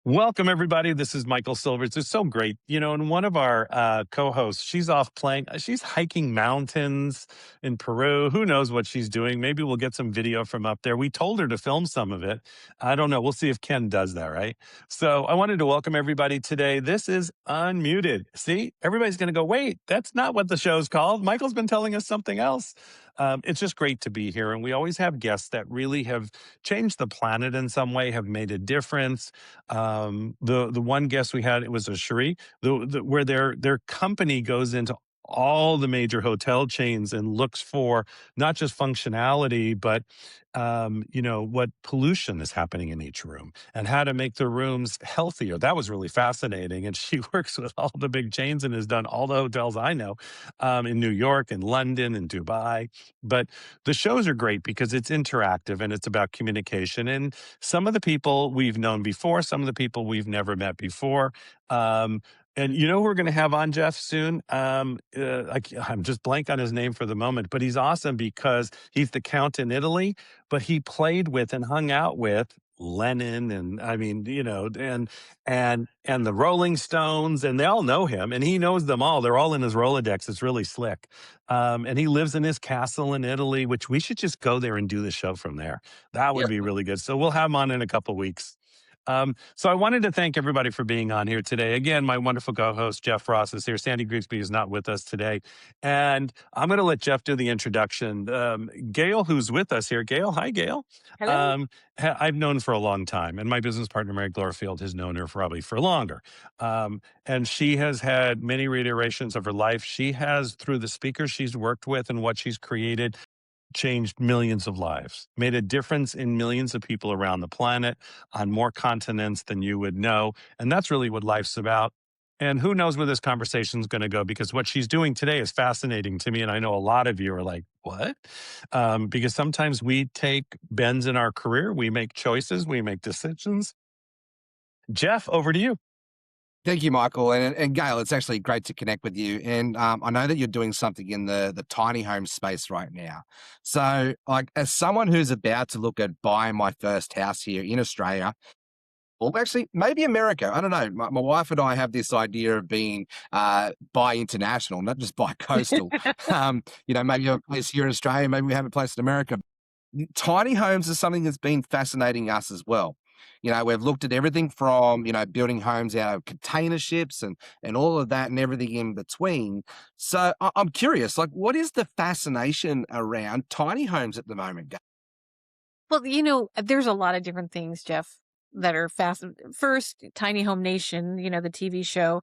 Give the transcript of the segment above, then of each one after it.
Welcome, everybody. This is Michael Silvers. It's so great. And one of our co hosts, she's off playing, she's hiking mountains in Peru. Who knows what she's doing? Maybe we'll get some video from up there. We told her to film some of it. I don't know. We'll see if Ken does that, right? So I wanted to welcome everybody today. This is Unmuted. See, everybody's going to go, wait, that's not what the show's called. Michael's been telling us something else. It's just great to be here. And we always have guests that really have changed the planet in some way, have made a difference. The one guest we had, it was a Cherie, where their company goes into all the major hotel chains and looks for not just functionality, but what pollution is happening in each room and how to make the rooms healthier. That was really fascinating. And she works with all the big chains and has done all the hotels I know in New York and London and Dubai. But the shows are great because it's interactive and it's about communication. And some of the people we've known before, some of the people we've never met before. And you know who we're going to have on, Jeff, soon? I'm just blank on his name for the moment, but he's awesome because he's the Count in Italy, but he played with and hung out with Lennon and I mean, and the Rolling Stones, and they all know him, and he knows them all. They're all in his Rolodex. It's really slick. And he lives in his castle in Italy, which we should just go there and do the show from there. That would Yep. be really good. So we'll have him on in a couple weeks. So I wanted to thank everybody for being on here today. Again, my wonderful co-host Jeff Ross is here. Sandy Grigsby is not with us today, and I'm going to let Jeff do the introduction. Gail, who's with us here, Gail, hi, Gail. Hello. I've known for a long time, and my business partner Mary Glorfield has known her probably for longer. And she has had many reiterations of her life. She has, through the speakers she's worked with and what she's created, changed millions of lives, made a difference in millions of people around the planet on more continents than you would know. And that's really what life's about. And who knows where this conversation is going to go, because what she's doing today is fascinating to me. And I know a lot of you are like, what? Because sometimes we take bends in our career, we make choices, we make decisions. Jeff, over to you. Thank you, Michael. And Gail, it's actually great to connect with you. And I know that you're doing something in the tiny home space right now. So, like, as someone who's about to look at buying my first house here in Australia, or actually maybe America, I don't know. My wife and I have this idea of being bi-international, not just bi-coastal. Maybe a place here in Australia, maybe we have a place in America. Tiny homes is something that's been fascinating us as well. We've looked at everything from, building homes out of container ships and all of that and everything in between. So I'm curious, like, what is the fascination around tiny homes at the moment? Well, there's a lot of different things, Jeff, that are fast. First, Tiny Home Nation, the TV show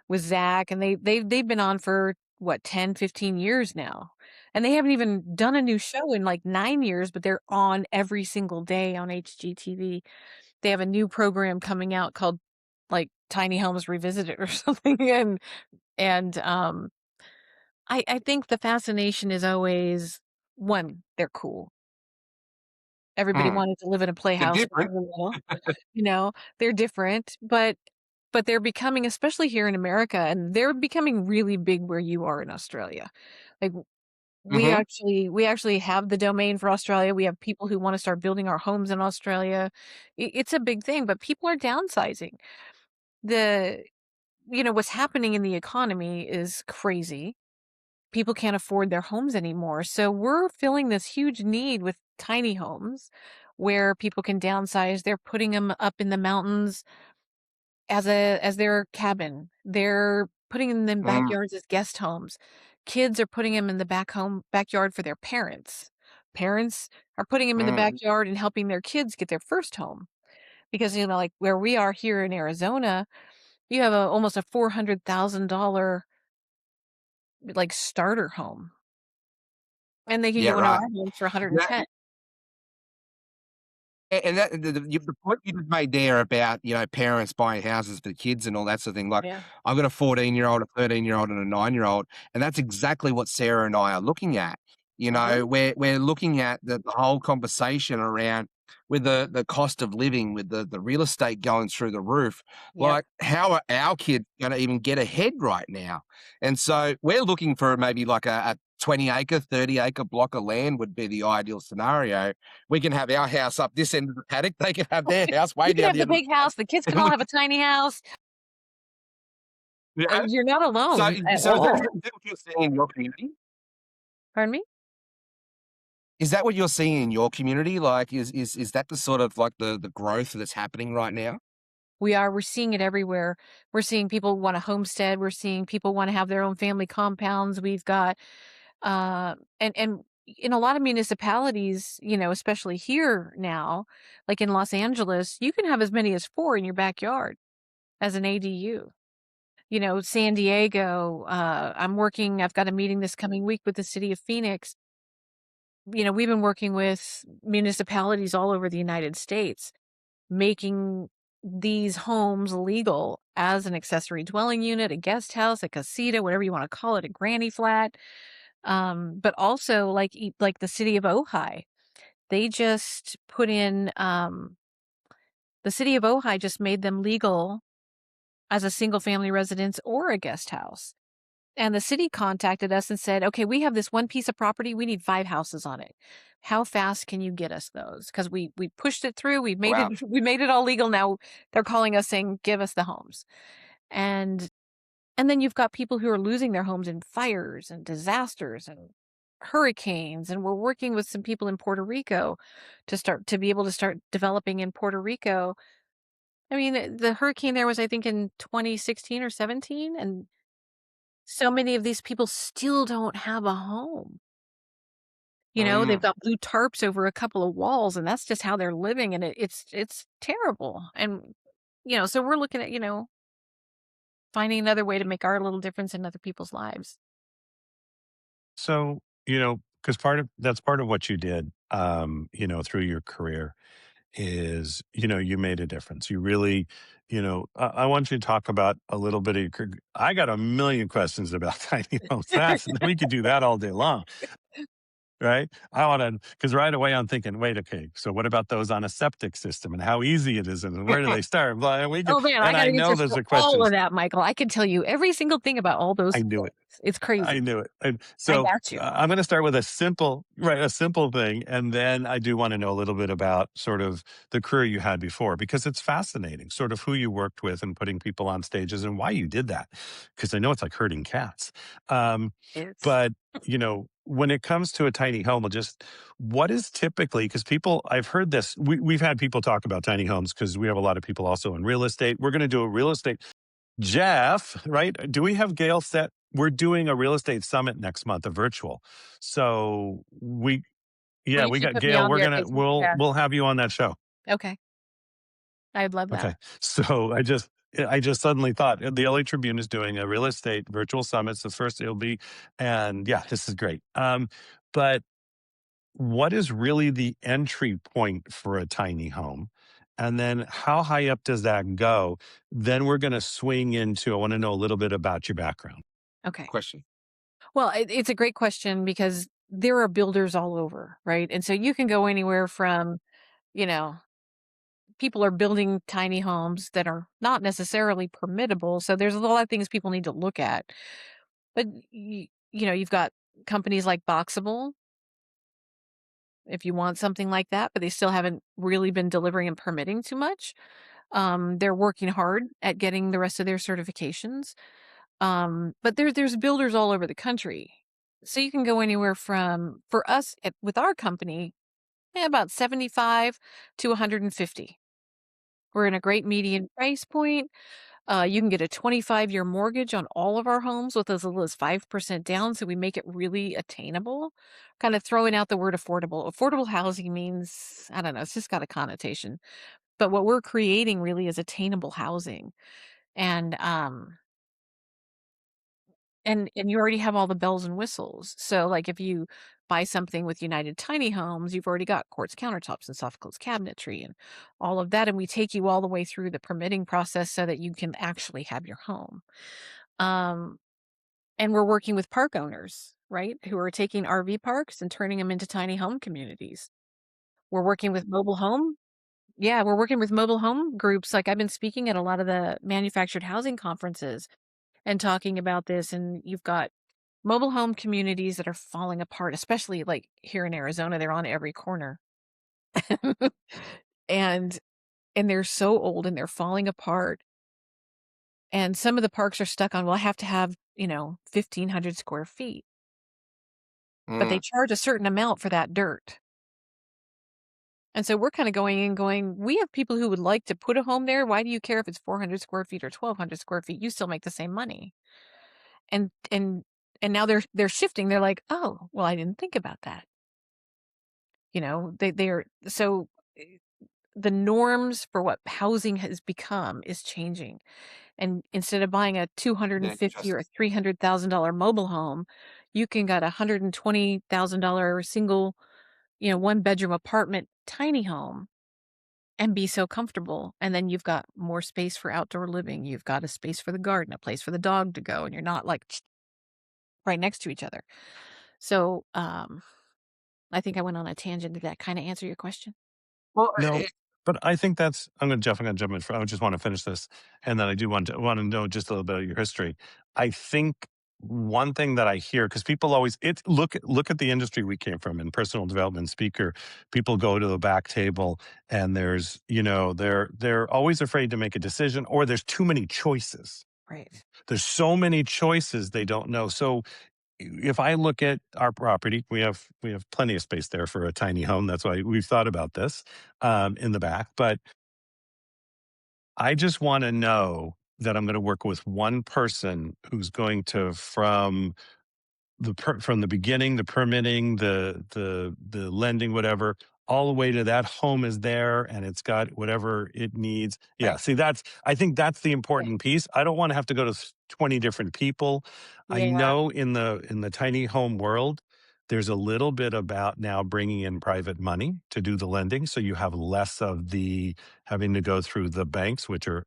with Zach, and they've been on for what, 10, 15 years now. And they haven't even done a new show in like 9 years, but they're on every single day on HGTV. They have a new program coming out called like Tiny Homes Revisited or something. And I think the fascination is always, one, they're cool. Everybody Mm, wanted to live in a they're playhouse when different. they were little, they're different, but they're becoming, especially here in America, and they're becoming really big where you are in Australia. Like, we Hmm. actually have the domain for Australia. We have people who wanna start building our homes in Australia. It's a big thing, but people are downsizing. The what's happening in the economy is crazy. People can't afford their homes anymore. So we're filling this huge need with tiny homes where people can downsize. They're putting them up in the mountains as their cabin. They're putting them in Mm, backyards as guest homes. Kids are putting them in the backyard for their parents. Parents are putting them in the mm, backyard and helping their kids get their first home. Because, like where we are here in Arizona, you have almost a $400,000 like starter home. And they can yeah, go into our right. homes for Yeah, 110. and that the point you just made there about, parents buying houses for kids and all that sort of thing, like, Yeah. I've got a 14-year-old, a 13-year-old, and a 9-year-old, and that's exactly what Sarah and I are looking at. Uh-huh. We're looking at the whole conversation around with the cost of living, with the real estate going through the roof, Yep. like how are our kids going to even get ahead right now? And so we're looking for maybe like a 20-acre, 30-acre block of land would be the ideal scenario. We can have our house up this end of the paddock. They can have their house way You can down have the the end of big house, the kids the can all have a tiny house. paddock. You're not So, alone at so is all. that what you're seeing in your community? Pardon me? Is that what you're seeing in your community? Like, is that the sort of like the growth that's happening right now? We're seeing it everywhere. We're seeing people want a homestead. We're seeing people want to have their own family compounds. We've got, and in a lot of municipalities, especially here now, like in Los Angeles, you can have as many as 4 in your backyard as an ADU. San Diego, I've got a meeting this coming week with the city of Phoenix. We've been working with municipalities all over the United States, making these homes legal as an accessory dwelling unit, a guest house, a casita, whatever you want to call it, a granny flat. But also like the city of Ojai, they just put in the city of Ojai just made them legal as a single family residence or a guest house. And the city contacted us and said, "Okay, we have this one piece of property. We need 5 houses on it. How fast can you get us those?" Because we pushed it through. We made it Wow. we made it all legal. Now they're calling us saying, "Give us the homes." And and then you've got people who are losing their homes in fires and disasters and hurricanes. And we're working with some people in Puerto Rico to be able to start developing in Puerto Rico. I mean, the hurricane there was, I think, in 2016 or 17, and so many of these people still don't have a home. They've Mm. got blue tarps over a couple of walls, and that's just how they're living, and it's terrible. And so we're looking at, finding another way to make our little difference in other people's lives. So, because that's part of what you did, through your career is, you made a difference. You really, I want you to talk about a little bit of I got a million questions about tiny homes. We could do that all day long. Right? I wanna, because right away I'm thinking, "Wait, okay, so what about those on a septic system and how easy it is and where do they start?" Blah, and we could, Oh man, I and got I know answers those for are all of questions. that, Michael. I can tell you every single thing about all those I knew things. it. It's I crazy. knew it. And I so got you. I'm going to start with a simple thing. And then I do want to know a little bit about sort of the career you had before, because it's fascinating, sort of who you worked with and putting people on stages and why you did that. Because I know it's like herding cats. Um, It's but, when it comes to a tiny home, just what is typically, because I've heard this, we've had people talk about tiny homes because we have a lot of people also in real estate. We're going to do a real estate Jeff, right? Do we have Gail set? We're doing a real estate summit next month, a virtual. So Well, yeah, you we should got put me Gail. on there because yeah. We'll have you on that show. Okay. I'd love that. Okay. So I just suddenly thought the LA Tribune is doing a real estate virtual summit. It's the first it'll be, and yeah, this is great. But what is really the entry point for a tiny home? And then how high up does that go? Then we're going to swing into, I want to know a little bit about your background. Okay. Question. Well, it's a great question because there are builders all over, right? And so you can go anywhere from, you know, people are building tiny homes that are not necessarily permittable. So there's a lot of things people need to look at. But you've got companies like Boxable if you want something like that, but they still haven't really been delivering and permitting too much. They're working hard at getting the rest of their certifications. But there's builders all over the country. So you can go anywhere from for us with our company, about 75 to 150. We're in a great median price point. You can get a 25-year mortgage on all of our homes with as little as 5% down, so we make it really attainable. Kind of throwing out the word affordable. Affordable housing means, I don't know, it's just got a connotation. But what we're creating really is attainable housing. And and you already have all the bells and whistles. So like if you buy something with United Tiny Homes, you've already got quartz countertops and soft close cabinetry and all of that. And we take you all the way through the permitting process so that you can actually have your home. Um, and we're working with park owners, right? Who are taking RV parks and turning them into tiny home communities. We're working with mobile home. Yeah, we're working with mobile home groups. Like I've been speaking at a lot of the manufactured housing conferences and talking about this. And you've got mobile home communities that are falling apart, especially like here in Arizona. They're on every corner. and and they're so old and they're falling apart. And some of the parks are stuck on, well, I have to have, 1,500 square feet, but they Mm. charge a certain amount for that dirt. And so we're kind of going and going, we have people who would like to put a home there. Why do you care if it's 400 square feet or 1,200 square feet? You still make the same money. And now they're shifting. They're like, oh, well, I didn't think about that. They're so the norms for what housing has become is changing. And instead of buying a 250 or Interesting. a $300,000 mobile home, you can get a $120,000 single, one bedroom apartment tiny home and be so comfortable. And then you've got more space for outdoor living. You've got a space for the garden, a place for the dog to go, and you're not like right next to each other. So, I think I went on a tangent. Did that kind of answer your question? Well, No, but I think that's I'm gonna jump in for I just wanna finish this, and then I do wanna know just a little bit of your history. I think one thing that I hear because people always it's look at the industry we came from in personal development speaker, people go to the back table and there's, they're always afraid to make a decision or there's too many choices. Right. There's so many choices they don't know. So if I look at our property, we have plenty of space there for a tiny home. That's why we've thought about this in the back. But I just want to know that I'm going to work with one person who's going to from the beginning, the permitting, the lending, whatever, all the way to that home is there and it's got whatever it needs. Yeah, right. see, I think that's the important piece. I don't want to have to go to 20 different people. I Yeah. know in the tiny home world, there's a little bit about now bringing in private money to do the lending, so you have less of the having to go through the banks, which are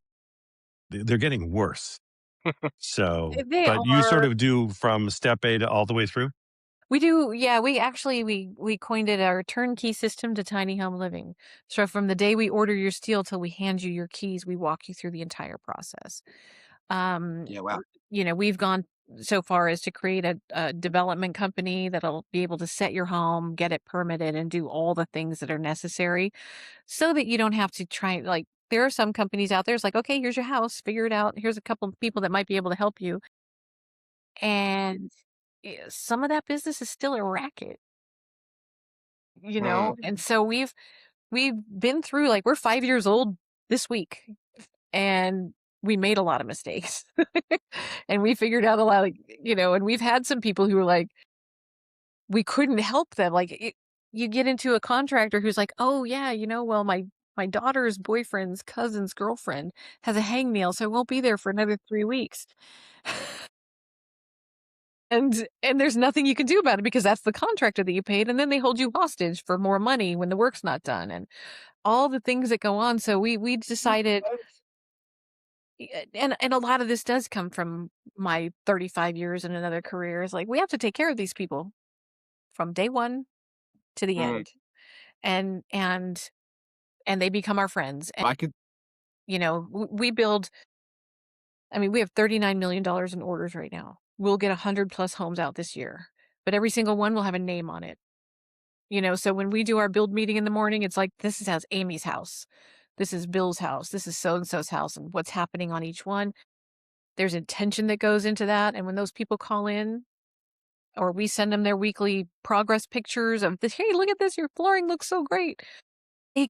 they're getting worse. So, They but you sort are. of do from step A to all the way through. We do, yeah, we actually we coined it our turnkey system to tiny home living. So from the day we order your steel till we hand you your keys, we walk you through the entire process. Um, Yeah. Wow. we've gone so far as to create a development company that'll be able to set your home, get it permitted, and do all the things that are necessary so that you don't have to try like there are some companies out there, it's like, okay, here's your house, figure it out. Here's a couple of people that might be able to help you. And some of that business is still a racket, Mm. and so we've been through like we're 5 years old this week, and we made a lot of mistakes, and we figured out a lot, like, and we've had some people who were like, we couldn't help them. Like you get into a contractor who's like, oh yeah, well my daughter's boyfriend's cousin's girlfriend has a hangnail, so I won't be there for another 3 weeks. And there's nothing you can do about it because that's the contractor that you paid, and then they hold you hostage for more money when the work's not done, and all the things that go on. So we decided, and a lot of this does come from my 35 years in another career. Is like we have to take care of these people from day one to the Mm. end, and and and they become our friends. And I could. we build. I mean, we have $39 million in orders right now. We'll get 100 plus homes out this year, but every single one will have a name on it. So when we do our build meeting in the morning, it's like, this is house Amy's house. This is Bill's house. This is so and so's house, and what's happening on each one. There's intention that goes into that. And when those people call in or we send them their weekly progress pictures of this, hey, look at this, your flooring looks so great.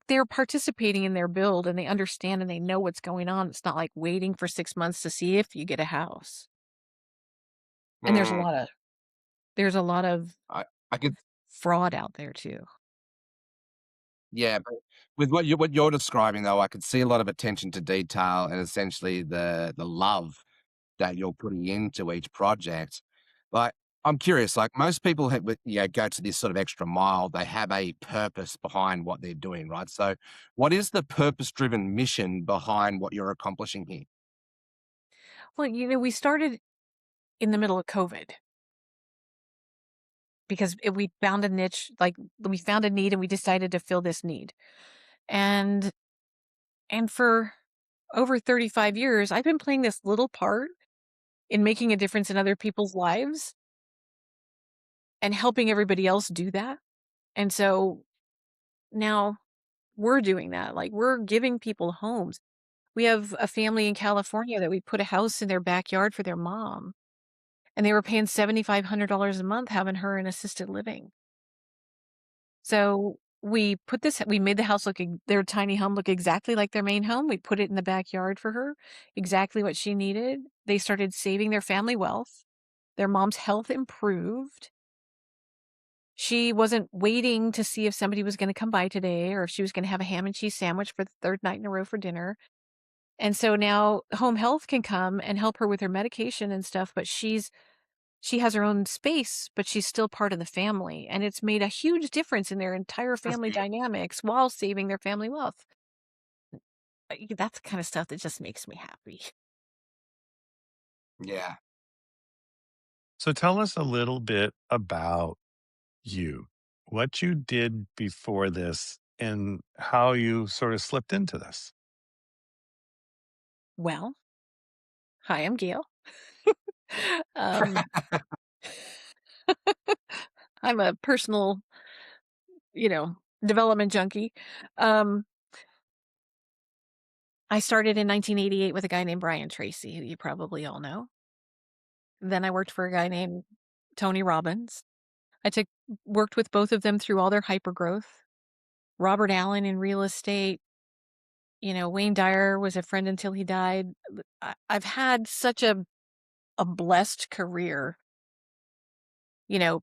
They're participating in their build and they understand and they know what's going on. It's not like waiting for 6 months to see if you get a house. And Mm. there's a lot of I could. fraud out there too. Yeah, but with what you're describing though, I could see a lot of attention to detail and essentially the love that you're putting into each project. Like, I'm curious, like most people go to this sort of extra mile, they have a purpose behind what they're doing, right? So what is the purpose-driven mission behind what you're accomplishing here? Well, we started in the middle of COVID. because we found a niche, like we found a need and we decided to fill this need. And for over 35 years, I've been playing this little part in making a difference in other people's lives and helping everybody else do that. And so now we're doing that. Like, we're giving people homes. We have a family in California that we put a house in their backyard for their mom, and they were paying $7,500 a month having her in assisted living. So we made the house their tiny home look exactly like their main home. We put it in the backyard for her, exactly what she needed. They started saving their family wealth. Their mom's health improved. She wasn't waiting to see if somebody was going to come by today or if she was going to have a ham and cheese sandwich for the third night in a row for dinner. And so now home health can come and help her with her medication and stuff, but she has her own space, but she's still part of the family. And it's made a huge difference in their entire That's family good. dynamics while saving their family wealth. That's the kind of stuff that just makes me happy. Yeah. So tell us a little bit about you, what you did before this, and how you sort of slipped into this. Well, hi, I'm Gail. um, I'm a personal, development junkie. Um, I started in 1988 with a guy named Brian Tracy, who you probably all know. Then I worked for a guy named Tony Robbins. I worked with both of them through all their hypergrowth. Robert Allen in real estate. Wayne Dyer was a friend until he died. I've had such a blessed career, you know,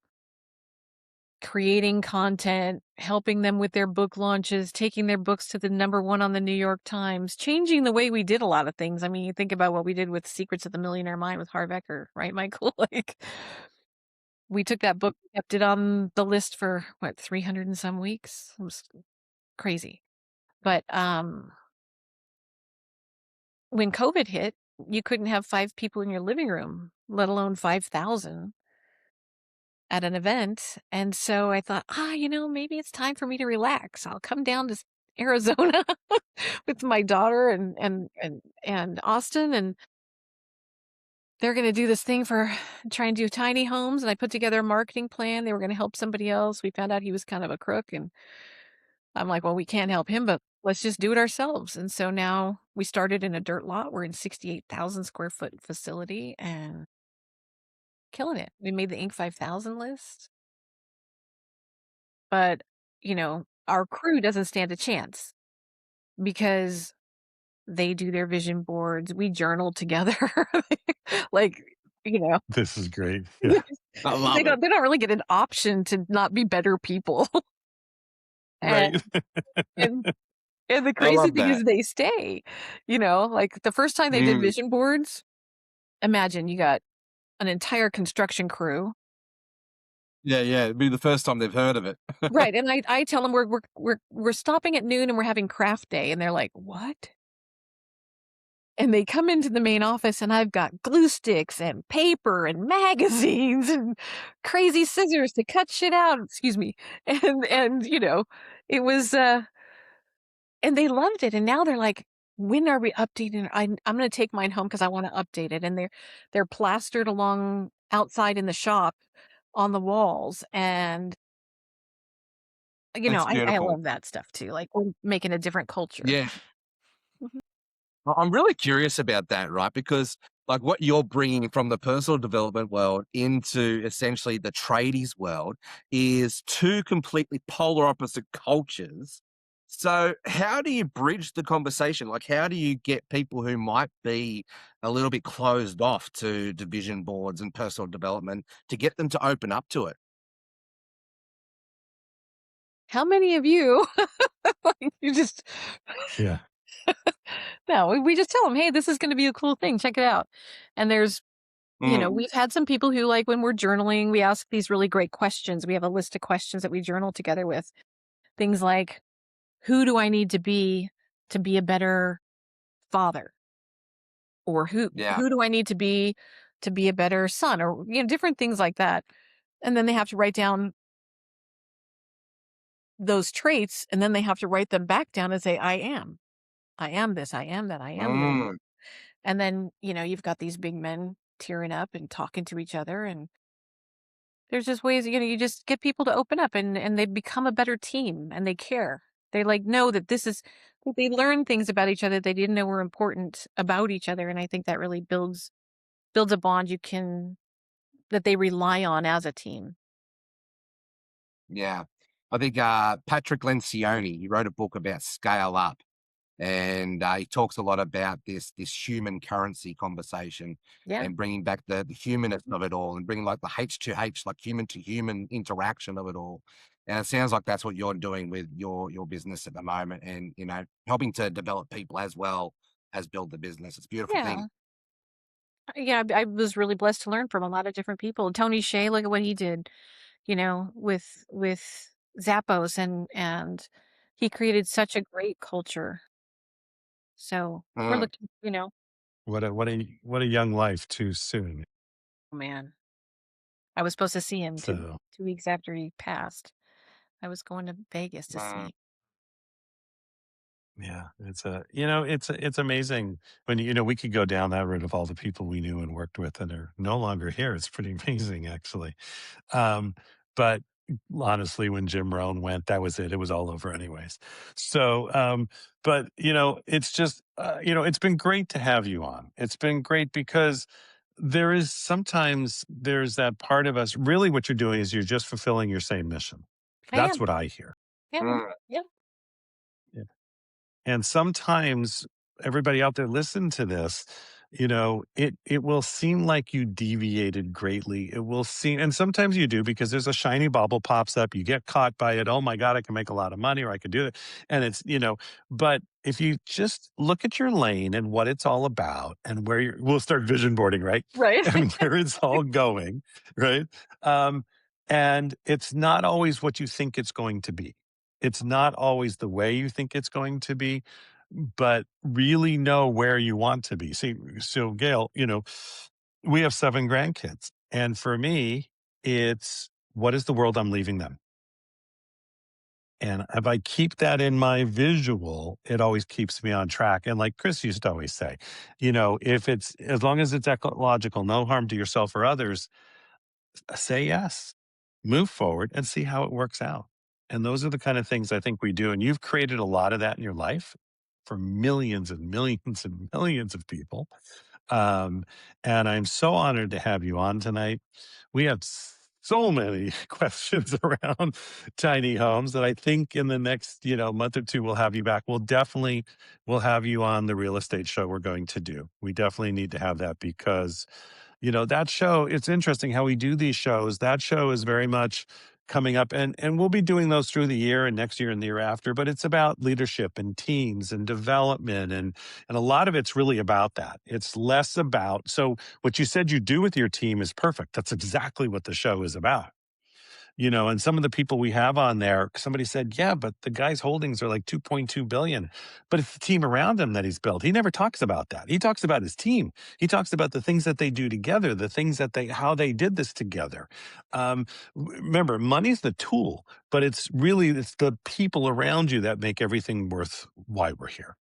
creating content, helping them with their book launches, taking their books to the #1 on the New York Times, changing the way we did a lot of things. I mean, you think about what we did with Secrets of the Millionaire Mind with Harv Eker, right, Michael? Like, we took that book, kept it on the list for what, 300 and some weeks? It was crazy. But when COVID hit, you couldn't have 5 people in your living room, let alone 5,000 at an event. And so I thought, maybe it's time for me to relax. I'll come down to Arizona with my daughter and Austin, and they're going to do this thing for try and do tiny homes. And I put together a marketing plan. They were going to help somebody else. We found out he was kind of a crook, and I'm like, well, we can't help him, but let's just do it ourselves. And so now we started in a dirt lot. We're in 68,000 square foot facility and killing it. We made the Inc. 5000 list, but our crew doesn't stand a chance because they do their vision boards. We journal together. Like, you know, This is great. Yeah. I love it. they don't really get an option to not be better people. and Right. and and the I crazy love thing that. is they stay. Like the first time they did Mm. vision boards, imagine you got an entire construction crew. Yeah, yeah. It'd be the first time they've heard of it. Right. And I tell them we're stopping at noon and we're having craft day. And they're like, what? And they come into the main office and I've got glue sticks and paper and magazines and crazy scissors to cut shit out. Excuse me. And it was and they loved it. And now they're like, when are we updating? I'm gonna take mine home because I want to update it. And they're plastered along outside in the shop on the walls. And That's I beautiful. love that stuff too. Like, we're making a different culture. Yeah. Mhm. I'm really curious about that, right? Because like what you're bringing from the personal development world into essentially the tradies world is two completely polar opposite cultures. So how do you bridge the conversation? Like, how do you get people who might be a little bit closed off to division boards and personal development to get them to open up to it? How many of you, like, you just, Yeah. no, we just tell them, hey, this is going to be a cool thing. Check it out. And there's, Mm, we've had some people who, like, when we're journaling, we ask these really great questions. We have a list of questions that we journal together with. Things like, who do I need to be a better father? Or who yeah. do I need to be a better son? Or, different things like that. And then they have to write down those traits, and then they have to write them back down and say, I am. I am this, I am that, I am this. Mm, And then, you've got these big men tearing up and talking to each other. And there's just ways, you just get people to open up, and they become a better team, and they care. They like know that they learn things about each other they didn't know were important about each other. And I think that really builds a bond that they rely on as a team. yeah. I think Patrick Lencioni, he wrote a book about scale up. And he talks a lot about this human currency conversation Yeah. and bringing back the humanness of it all and bringing like the H2H, like human to human interaction of it all. And it sounds like that's what you're doing with your business at the moment, and helping to develop people as well as build the business. It's a beautiful thing. Yeah. Yeah, I was really blessed to learn from a lot of different people. Tony Shea, look at what he did, with Zappos, and he created such a great culture. So we're Mm, looking, What a young life too soon. oh man, I was supposed to see him two So 2 weeks after he passed. I was going to Vegas to see mm, him. yeah, it's amazing when we could go down that road of all the people we knew and worked with and are no longer here. It's pretty amazing, actually. But honestly, when Jim Rohn went, that was it. It was all over, anyways. So, but it's just it's been great to have you on. It's been great because there's that part of us. Really, what you're doing is you're just fulfilling your same mission. I That's am. what I hear. Yeah. mm. Yeah. And sometimes everybody out there listen to this, it will seem like you deviated greatly. It will seem, and sometimes you do because there's a shiny bubble pops up. You get caught by it. Oh my God, I can make a lot of money or I could do it. And but if you just look at your lane and what it's all about and we'll start vision boarding, right? Right. And where it's all going, right? Um, and it's not always what you think it's going to be. It's not always the way you think it's going to be, but really know where you want to be. See, so Gail, we have 7 grandkids. And for me, it's what is the world I'm leaving them? And if I keep that in my visual, it always keeps me on track. And like Chris used to always say, if it's as long as it's ecological, no harm to yourself or others, say yes, move forward and see how it works out. And those are the kind of things I think we do. And you've created a lot of that in your life for millions and millions and millions of people. Um, and I'm so honored to have you on tonight. We have so many questions around tiny homes that I think in the next, month or two we'll have you back. We'll have you on the real estate show we're going to do. We definitely need to have that because that show, it's interesting how we do these shows. That show is very much coming up and we'll be doing those through the year and next year and the year after, but it's about leadership and teams and development and a lot of it's really about that. It's less about so what you said you do with your team is perfect. That's exactly what the show is about. And some of the people we have on there, somebody said, yeah, but the guy's holdings are like 2.2 billion. But it's the team around him that he's built. He never talks about that. He talks about his team. He talks about the things that they do together, the things how they did this together. Remember, money's the tool, but it's the people around you that make everything worth why we're here.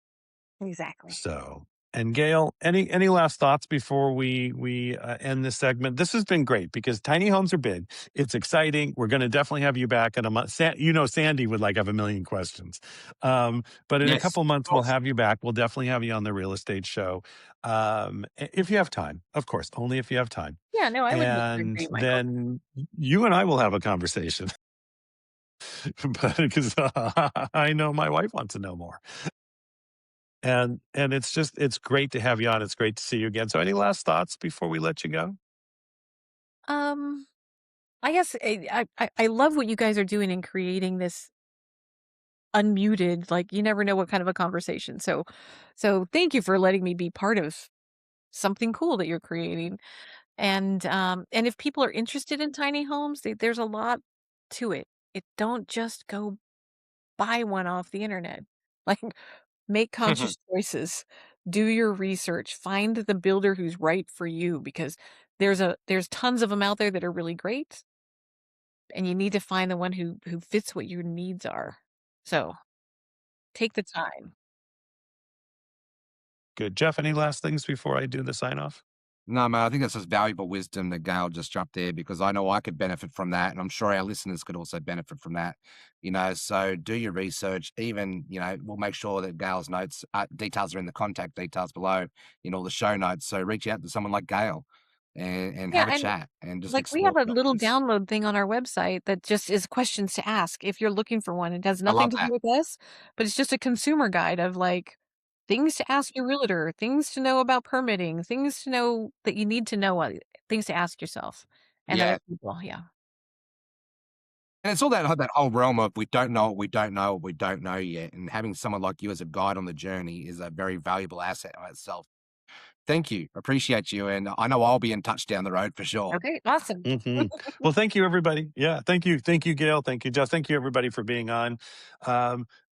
Exactly. So, and Gail, any last thoughts before we end this segment? This has been great because tiny homes are big. It's exciting. We're going to definitely have you back in a month. Sandy would have a million questions. But in a Yes, couple of months, we'll course. have you back. We'll definitely have you on the real estate show. If you have time, of course, only if you have time. Yeah, no, I would love to And agree, Michael. then you and I will have a conversation, but because I know my wife wants to know more. And it's great to have you on. It's great to see you again. So any last thoughts before we let you go? Um, I guess I love what you guys are doing in creating this unmuted, like you never know what kind of a conversation. So thank you for letting me be part of something cool that you're creating. And if people are interested in tiny homes, there's a lot to it. It don't just go buy one off the internet. Like make conscious choices, do your research, find the builder who's right for you because there's tons of them out there that are really great. and you need to find the one who fits what your needs are. So take the time. Good. Jeff, any last things before I do the sign off? No, man, I think that's just valuable wisdom that Gail just dropped there because I know I could benefit from that. And I'm sure our listeners could also benefit from that. So do your research. Even, we'll make sure that Gail's notes, details are in the contact details below in all the show notes. So reach out to someone like Gail and Yeah, have a and chat and just like we explore have a the little options. download thing on our website that just is questions to ask if you're looking for one. It has I nothing love to do that. with us, but it's just a consumer guide of like things to ask your realtor, things to know about permitting, things to know that you need to know, things to ask yourself and other Yeah. people. Yeah. And it's all that whole realm of we don't know what we don't know what we don't know yet. And having someone like you as a guide on the journey is a very valuable asset in itself. Thank you. Appreciate you. And I know I'll be in touch down the road for sure. Okay. Awesome. Well, thank you, everybody. Yeah, thank you. Thank you, Gail. Thank you, Jeff. Thank you, everybody, for being on.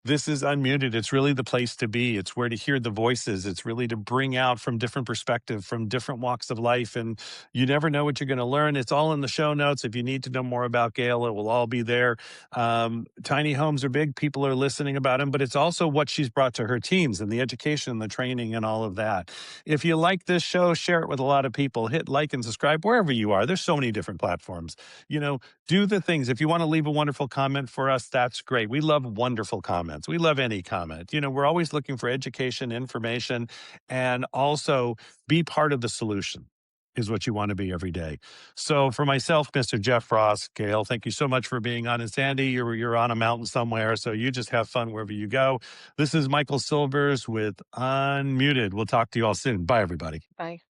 This is Unmuted. It's really the place to be. It's where to hear the voices. It's really to bring out from different perspective, from different walks of life. And you never know what you're going to learn. It's all in the show notes. If you need to know more about Gail, it will all be there. Tiny homes are big. People are listening about them, but it's also what she's brought to her teams and the education, the training, and all of that. If you like this show, share it with a lot of people. Hit like and subscribe wherever you are. There's so many different platforms. You know, do the things. If you want to leave a wonderful comment for us, that's great. We love wonderful comments. We love any comment. We're always looking for education, information, and also be part of the solution is what you want to be every day. So for myself, Mr. Jeff Ross, Gail, thank you so much for being on. And Sandy, you're on a mountain somewhere, so you just have fun wherever you go. This is Michael Silvers with Unmuted. We'll talk to you all soon. Bye, everybody. Bye.